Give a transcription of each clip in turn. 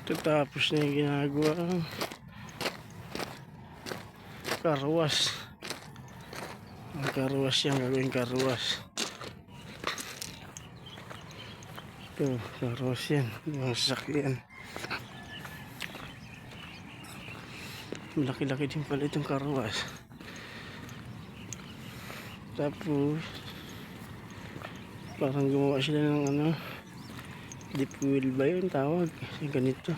Ito tapos na yung ginagawa karwas. Ang karwas yan, gagawin karwas. Ito, karwas yan, yung sasakyan. Malaki-laki din pala itong karwas. Tapos parang gumawa sila ng ano, deep wheel ba yun tawag? Yung ganito.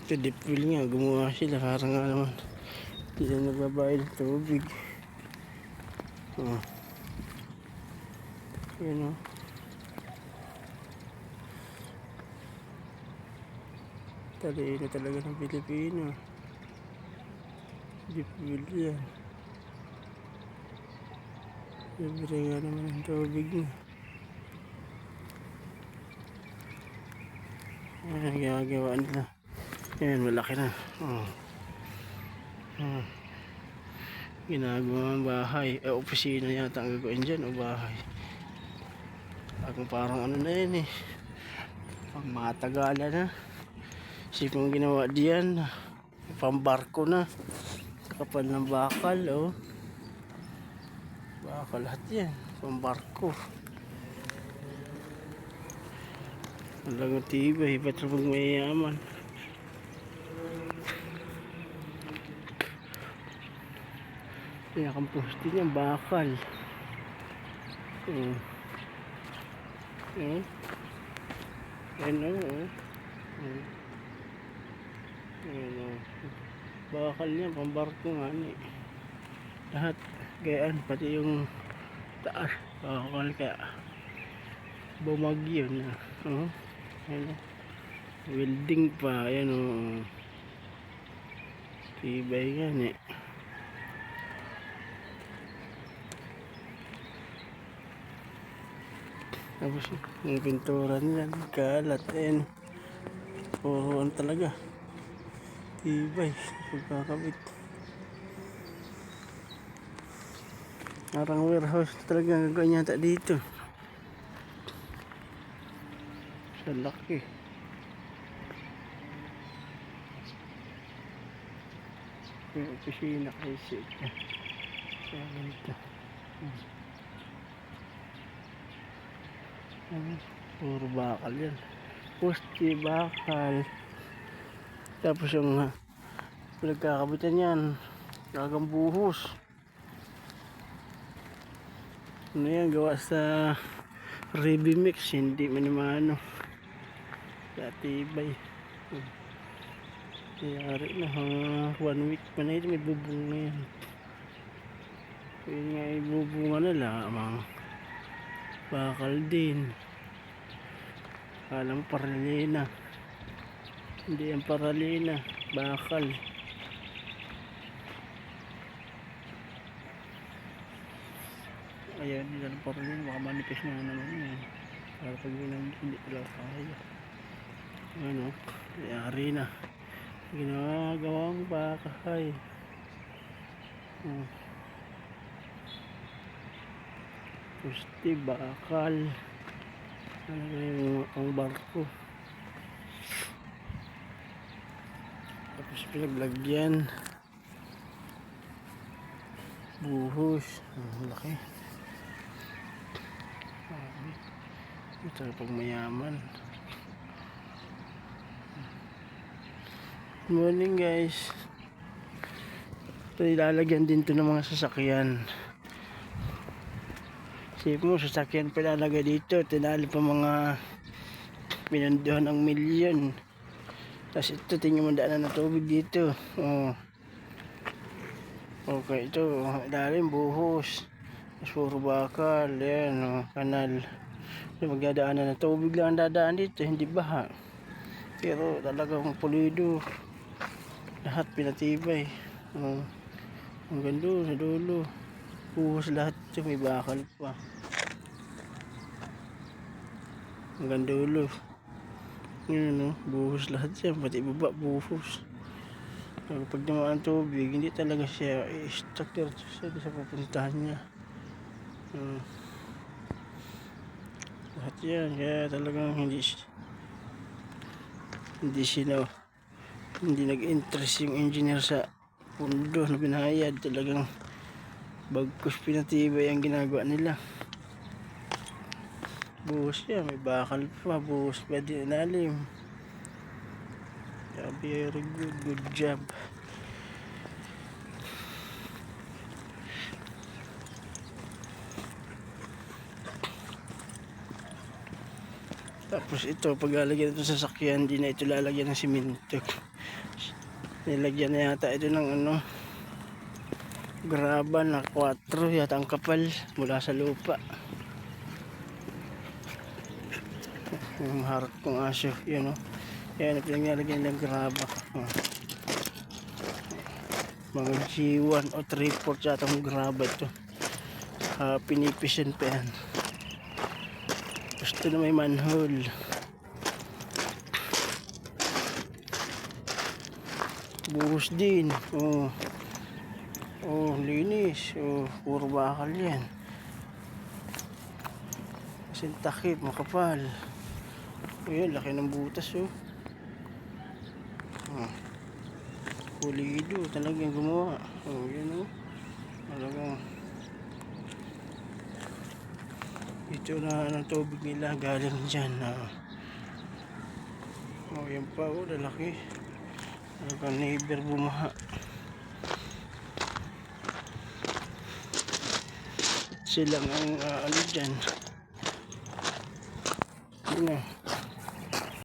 Ito deep wheel nga, gumawa sila parang nga naman hindi na nagbabayad ng tubig. Oh. Yan o. Talino talaga ng Pilipino. Deep wheel yan. Libre nga naman ang tubig niya. Ayan, ginagawa nila. Ayan, malaki na. Oh. Oh. Ginagawa ang bahay. Opisina yata ang gagawin dyan o bahay. Parang ano na yan eh. Pang matagala na. Sipong ginawa diyan. Pambarko na. Kapal ng bakal oh. Bakal lahat yan. Pambarko. Talagang tibay. Ba't pag mayayaman? Pinakampustin niya, bakal. Ano, bakal niya, pambarko nga ni. Lahat, gayaan, pati yung taas, bakal kaya bumagyo na. Ano, welding pa, ayan tibay yan eh. Tapos yung pintura nila kalat and puruan talaga tibay pagkakabit. Parang warehouse talaga ang gagawin yata dito sa laki. Yung opisina kasi kaya ganito. Puro bakal yan, poste bakal. Tapos yung pinagkakabitan yan gagang buhos. Ano yan, gawa sa Revimix, hindi manimano katibay. Kayari na 1 week pa na ito, may bubong na yan. Pwede nga ibubunga na lamang bakal din. Alam mo paralina, hindi yan paralina, bakal. Ayan, hindi lang paralina, baka manipis na naman yan. Para pag hindi talaga kaya. Ano, yari na ginagawang bakal. Pusti bakal. Ano yung ang barko. Tapos pinaglagyan buhos. Laki. Ito pag mayaman. Good morning guys. Ito ilalagyan din to ng mga sasakyan. Isip mo, sasakyan pa ilalagay dito. Tinali pa mga pinanduhan ng milyon. Tapos ito, tingnan mo daanan ng tubig dito. Okay, ito ilalim buhos. Tapos puro bakal. Yan, kanal. Magdadaanan ng tubig lang ang dadaan dito, hindi baha. Pero talagang pulido. Lahat pinatibay. Hanggang doon sa dulo. Buhos lahat ito, may bakal pa. Hanggang dulo. Yun buhos lahat yan, pati baba buhos. Pag naman ang tubig, hindi talaga siya i-stuck siya sa pupuntahan niya. Lahat yan, kaya talagang hindi hindi nag-interest yung engineer sa pundo na binayad. Talagang bagkus pinatibay ang ginagawa nila. Buhos yan, may bakal pa, buhos pa din ilalim. Very good job. Tapos ito, pag lalagyan ito sa sasakyan, di na ito lalagyan ng simento. Nilagyan na yata ito ng graba na 4 yata ang kapal mula sa lupa. Yung harap kong aso, yun o. Yan, pinaglalagyan ng graba. Mga G1 o 3/4 yata ang graba ito. Pinipisan pa yan. Gusto na may manhole. Buhos din. Linis. Puro bakal yan. Kasi takip, makapal. Ayan, laki ng butas pulido talagang gumawa. Yan talagang ito na ang tubig nila galing dyan. Yan pa lalaki. Talagang neighbor bumaha. Silang ang dyan. Yun